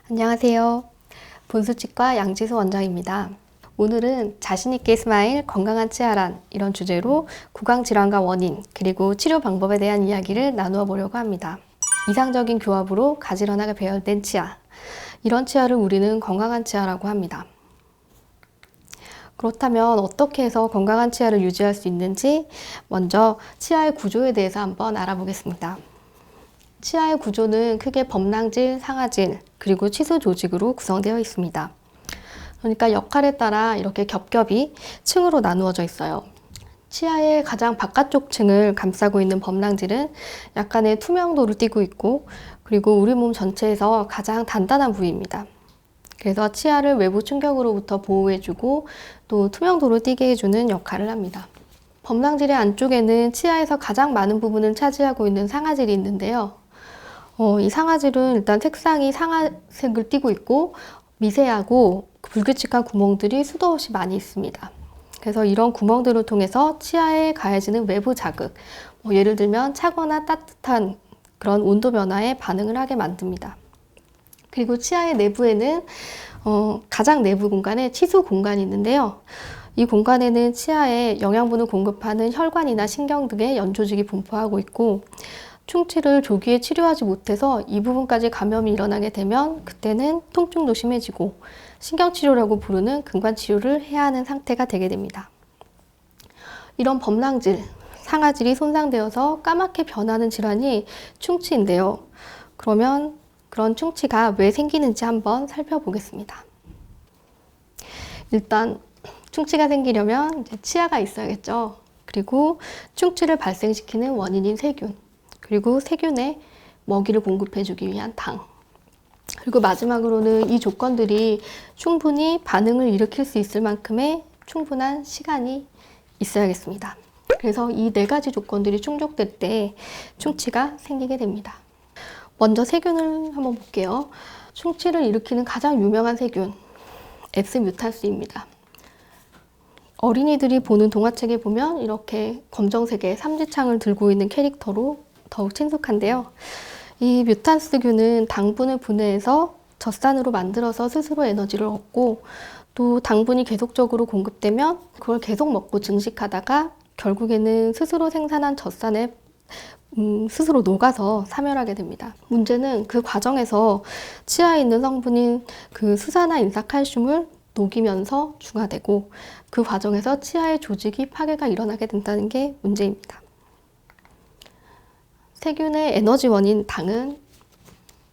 안녕하세요. 본수치과 양지수 원장입니다. 오늘은 자신있게 스마일, 건강한 치아란 이런 주제로 구강질환과 원인, 그리고 치료 방법에 대한 이야기를 나누어 보려고 합니다. 이상적인 교합으로 가지런하게 배열된 치아, 이런 치아를 우리는 건강한 치아라고 합니다. 그렇다면 어떻게 해서 건강한 치아를 유지할 수 있는지 먼저 치아의 구조에 대해서 한번 알아보겠습니다. 치아의 구조는 크게 범랑질, 상아질, 그리고 치수 조직으로 구성되어 있습니다. 그러니까 역할에 따라 이렇게 겹겹이 층으로 나누어져 있어요. 치아의 가장 바깥쪽 층을 감싸고 있는 범랑질은 약간의 투명도를 띠고 있고, 그리고 우리 몸 전체에서 가장 단단한 부위입니다. 그래서 치아를 외부 충격으로부터 보호해주고 또 투명도를 띠게 해주는 역할을 합니다. 범랑질의 안쪽에는 치아에서 가장 많은 부분을 차지하고 있는 상아질이 있는데요. 이 상아질은 일단 색상이 상아색을 띠고 있고 미세하고 불규칙한 구멍들이 수도 없이 많이 있습니다. 그래서 이런 구멍들을 통해서 치아에 가해지는 외부 자극, 예를 들면 차거나 따뜻한 그런 온도 변화에 반응을 하게 만듭니다. 그리고 치아의 내부에는 가장 내부 공간에 치수 공간이 있는데요. 이 공간에는 치아에 영양분을 공급하는 혈관이나 신경 등의 연조직이 분포하고 있고, 충치를 조기에 치료하지 못해서 이 부분까지 감염이 일어나게 되면 그때는 통증도 심해지고 신경치료라고 부르는 근관치료를 해야 하는 상태가 되게 됩니다. 이런 범랑질, 상아질이 손상되어서 까맣게 변하는 질환이 충치인데요. 그러면 그런 충치가 왜 생기는지 한번 살펴보겠습니다. 일단 충치가 생기려면 이제 치아가 있어야겠죠. 그리고 충치를 발생시키는 원인인 세균, 그리고 세균에 먹이를 공급해주기 위한 당, 그리고 마지막으로는 이 조건들이 충분히 반응을 일으킬 수 있을 만큼의 충분한 시간이 있어야겠습니다. 그래서 이 네 가지 조건들이 충족될 때 충치가 생기게 됩니다. 먼저 세균을 한번 볼게요. 충치를 일으키는 가장 유명한 세균, 앱스 뮤탄스입니다. 어린이들이 보는 동화책에 보면 이렇게 검정색의 삼지창을 들고 있는 캐릭터로 더욱 친숙한데요. 이 뮤탄스균은 당분을 분해해서 젖산으로 만들어서 스스로 에너지를 얻고, 또 당분이 계속적으로 공급되면 그걸 계속 먹고 증식하다가 결국에는 스스로 생산한 젖산에 스스로 녹아서 사멸하게 됩니다. 문제는 그 과정에서 치아에 있는 성분인 그 수산화 인사칼슘을 녹이면서 중화되고, 그 과정에서 치아의 조직이 파괴가 일어나게 된다는 게 문제입니다. 세균의 에너지원인 당은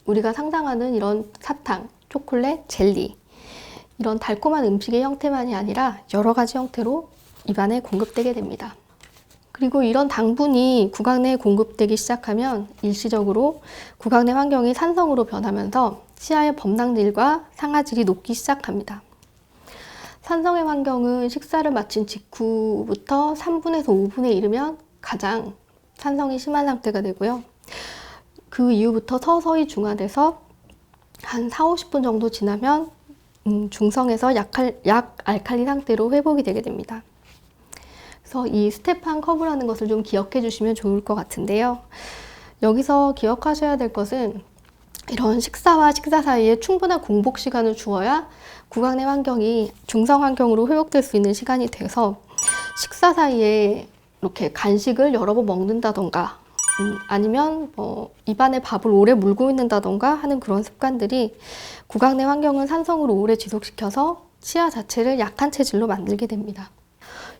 우리가 상상하는 이런 사탕, 초콜릿, 젤리, 이런 달콤한 음식의 형태만이 아니라 여러 가지 형태로 입안에 공급되게 됩니다. 그리고 이런 당분이 구강 내에 공급되기 시작하면 일시적으로 구강 내 환경이 산성으로 변하면서 치아의 범랑질과 상아질이 녹기 시작합니다. 산성의 환경은 식사를 마친 직후부터 3분에서 5분에 이르면 가장 산성이 심한 상태가 되고요. 그 이후부터 서서히 중화돼서 한 4-50분 정도 지나면 중성에서 약 알칼리 상태로 회복이 되게 됩니다. 그래서 이 스테판 커브라는 것을 좀 기억해 주시면 좋을 것 같은데요. 여기서 기억하셔야 될 것은 이런 식사와 식사 사이에 충분한 공복 시간을 주어야 구강 내 환경이 중성 환경으로 회복될 수 있는 시간이 돼서, 식사 사이에 이렇게 간식을 여러 번 먹는다던가 아니면 입안에 밥을 오래 물고 있는다던가 하는 그런 습관들이 구강 내 환경을 산성으로 오래 지속시켜서 치아 자체를 약한 체질로 만들게 됩니다.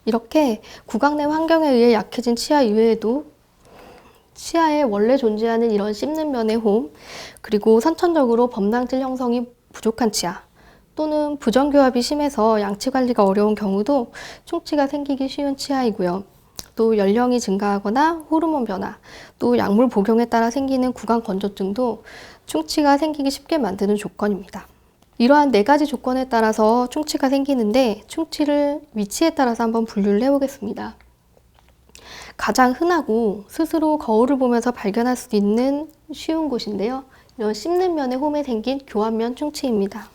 이렇게 구강 내 환경에 의해 약해진 치아 이외에도 치아에 원래 존재하는 이런 씹는 면의 홈, 그리고 선천적으로 범랑질 형성이 부족한 치아, 또는 부정교합이 심해서 양치 관리가 어려운 경우도 충치가 생기기 쉬운 치아이고요. 또 연령이 증가하거나 호르몬 변화, 또 약물 복용에 따라 생기는 구강 건조증도 충치가 생기기 쉽게 만드는 조건입니다. 이러한 네 가지 조건에 따라서 충치가 생기는데, 충치를 위치에 따라서 한번 분류를 해보겠습니다. 가장 흔하고 스스로 거울을 보면서 발견할 수 있는 쉬운 곳인데요. 이런 씹는 면의 홈에 생긴 교합면 충치입니다.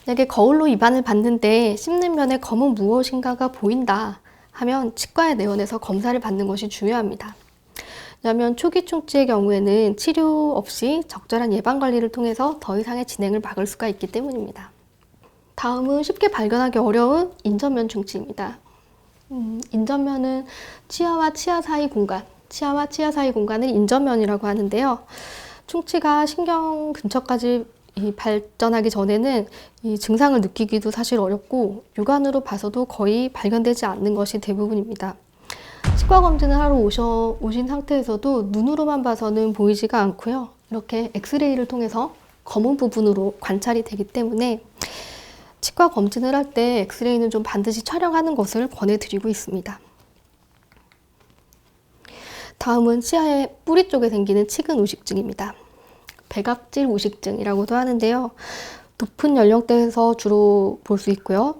만약에 거울로 입안을 봤는데 씹는 면에 검은 무엇인가가 보인다 하면 치과에 내원해서 검사를 받는 것이 중요합니다. 왜냐하면 초기 충치의 경우에는 치료 없이 적절한 예방관리를 통해서 더 이상의 진행을 막을 수가 있기 때문입니다. 다음은 쉽게 발견하기 어려운 인전면 충치입니다. 인전면은 치아와 치아 사이 공간을 인전면이라고 하는데요. 충치가 신경 근처까지 발전하기 전에는 이 증상을 느끼기도 사실 어렵고 육안으로 봐서도 거의 발견되지 않는 것이 대부분입니다. 치과 검진을 하러 오신 상태에서도 눈으로만 봐서는 보이지가 않고요. 이렇게 엑스레이를 통해서 검은 부분으로 관찰이 되기 때문에 치과 검진을 할 때 엑스레이는 좀 반드시 촬영하는 것을 권해드리고 있습니다. 다음은 치아의 뿌리 쪽에 생기는 치근 우식증입니다. 백악질 우식증이라고도 하는데요. 높은 연령대에서 주로 볼 수 있고요.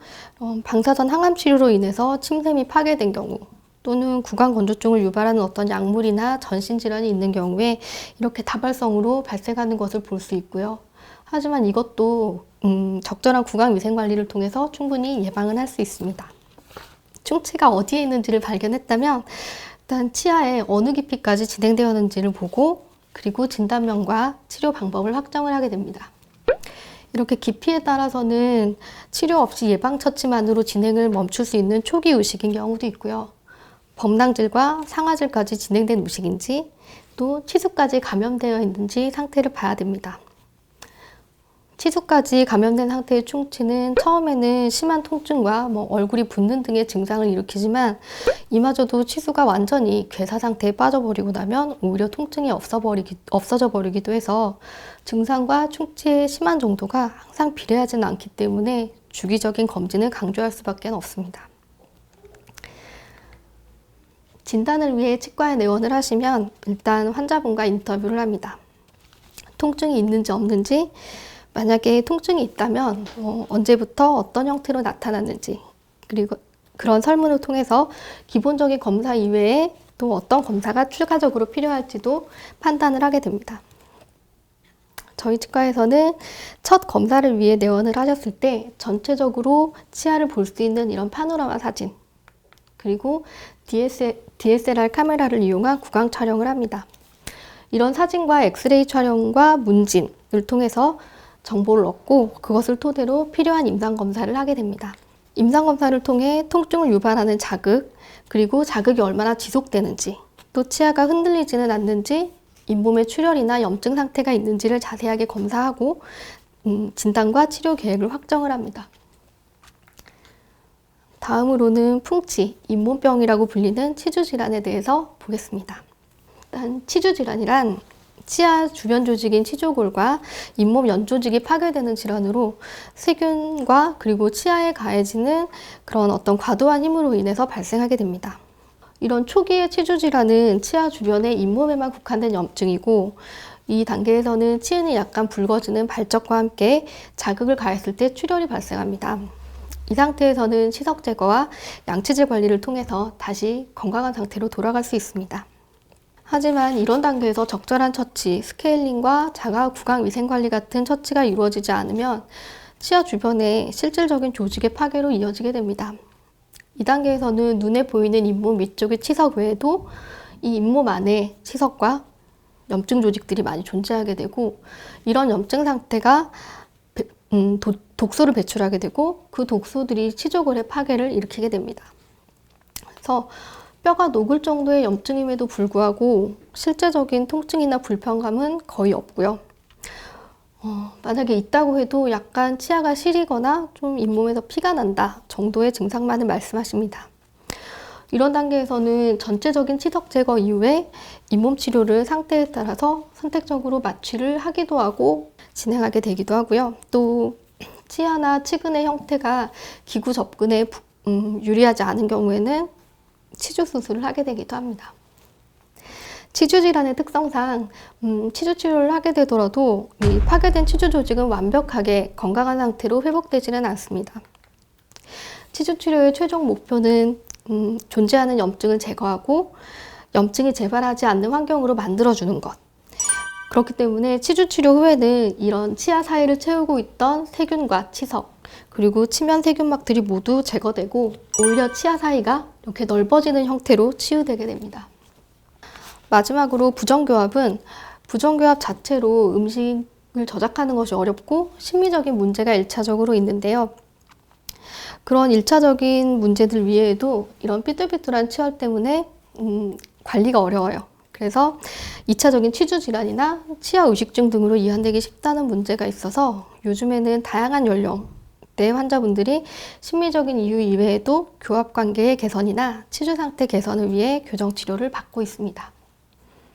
방사선 항암 치료로 인해서 침샘이 파괴된 경우 또는 구강 건조증을 유발하는 어떤 약물이나 전신 질환이 있는 경우에 이렇게 다발성으로 발생하는 것을 볼 수 있고요. 하지만 이것도 적절한 구강 위생 관리를 통해서 충분히 예방은 할 수 있습니다. 충치가 어디에 있는지를 발견했다면 일단 치아에 어느 깊이까지 진행되었는지를 보고 그리고 진단명과 치료 방법을 확정을 하게 됩니다. 이렇게 깊이에 따라서는 치료 없이 예방 처치만으로 진행을 멈출 수 있는 초기 우식인 경우도 있고요. 범랑질과 상아질까지 진행된 우식인지 또 치수까지 감염되어 있는지 상태를 봐야 됩니다. 치수까지 감염된 상태의 충치는 처음에는 심한 통증과 얼굴이 붓는 등의 증상을 일으키지만 이마저도 치수가 완전히 괴사 상태에 빠져버리고 나면 오히려 통증이 없어져 버리기도 해서 증상과 충치의 심한 정도가 항상 비례하지는 않기 때문에 주기적인 검진을 강조할 수밖에 없습니다. 진단을 위해 치과에 내원을 하시면 일단 환자분과 인터뷰를 합니다. 통증이 있는지 없는지, 만약에 통증이 있다면 언제부터 어떤 형태로 나타났는지, 그리고 그런 설문을 통해서 기본적인 검사 이외에 또 어떤 검사가 추가적으로 필요할지도 판단을 하게 됩니다. 저희 치과에서는 첫 검사를 위해 내원을 하셨을 때 전체적으로 치아를 볼 수 있는 이런 파노라마 사진, 그리고 DSLR 카메라를 이용한 구강 촬영을 합니다. 이런 사진과 엑스레이 촬영과 문진을 통해서 정보를 얻고 그것을 토대로 필요한 임상검사를 하게 됩니다. 임상검사를 통해 통증을 유발하는 자극, 그리고 자극이 얼마나 지속되는지, 또 치아가 흔들리지는 않는지, 잇몸에 출혈이나 염증 상태가 있는지를 자세하게 검사하고 진단과 치료 계획을 확정을 합니다. 다음으로는 풍치, 잇몸병이라고 불리는 치주질환에 대해서 보겠습니다. 일단 치주질환이란 치아 주변 조직인 치조골과 잇몸 연조직이 파괴되는 질환으로 세균과 그리고 치아에 가해지는 그런 어떤 과도한 힘으로 인해서 발생하게 됩니다. 이런 초기의 치주 질환은 치아 주변의 잇몸에만 국한된 염증이고 이 단계에서는 치은이 약간 붉어지는 발적과 함께 자극을 가했을 때 출혈이 발생합니다. 이 상태에서는 치석 제거와 양치질 관리를 통해서 다시 건강한 상태로 돌아갈 수 있습니다. 하지만 이런 단계에서 적절한 처치, 스케일링과 자가 구강 위생 관리 같은 처치가 이루어지지 않으면 치아 주변에 실질적인 조직의 파괴로 이어지게 됩니다. 이 단계에서는 눈에 보이는 잇몸 위쪽의 치석 외에도 이 잇몸 안에 치석과 염증 조직들이 많이 존재하게 되고 이런 염증 상태가 독소를 배출하게 되고 그 독소들이 치조골의 파괴를 일으키게 됩니다. 그래서 뼈가 녹을 정도의 염증임에도 불구하고 실제적인 통증이나 불편감은 거의 없고요. 만약에 있다고 해도 약간 치아가 시리거나 좀 잇몸에서 피가 난다 정도의 증상만을 말씀하십니다. 이런 단계에서는 전체적인 치석 제거 이후에 잇몸 치료를 상태에 따라서 선택적으로 마취를 하기도 하고 진행하게 되기도 하고요. 또 치아나 치근의 형태가 기구 접근에 유리하지 않은 경우에는 치주 수술을 하게 되기도 합니다. 치주 질환의 특성상 치주 치료를 하게 되더라도 이 파괴된 치주 조직은 완벽하게 건강한 상태로 회복되지는 않습니다. 치주 치료의 최종 목표는 존재하는 염증을 제거하고 염증이 재발하지 않는 환경으로 만들어주는 것. 그렇기 때문에 치주 치료 후에는 이런 치아 사이를 채우고 있던 세균과 치석, 그리고 치면 세균막들이 모두 제거되고 오히려 치아 사이가 이렇게 넓어지는 형태로 치유되게 됩니다. 마지막으로 부정교합은 부정교합 자체로 음식을 저작하는 것이 어렵고 심리적인 문제가 1차적으로 있는데요. 그런 1차적인 문제들 위에도 이런 삐뚤삐뚤한 치열 때문에 관리가 어려워요. 그래서 2차적인 취주질환이나 치아 의식증 등으로 이완되기 쉽다는 문제가 있어서 요즘에는 다양한 연령대 환자분들이 심리적인 이유 이외에도 교합관계의 개선이나 치주 상태 개선을 위해 교정치료를 받고 있습니다.